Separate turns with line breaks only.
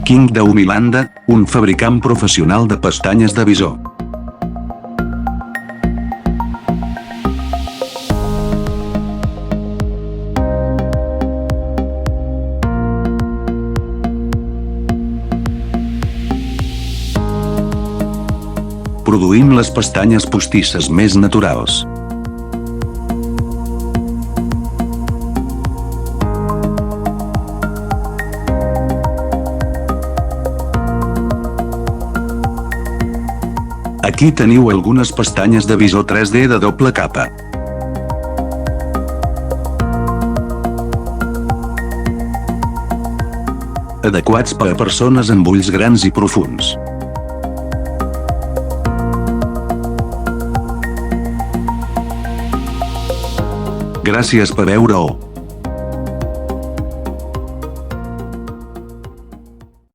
King Daumilanda, un fabricant professional de pestanyes de visor. Produïm les pestanyes postisses més naturals. Aquí teniu algunes pestanyes de visor 3D de doble capa. Adequats per a persones amb ulls grans i profunds. Gràcies per veure-ho.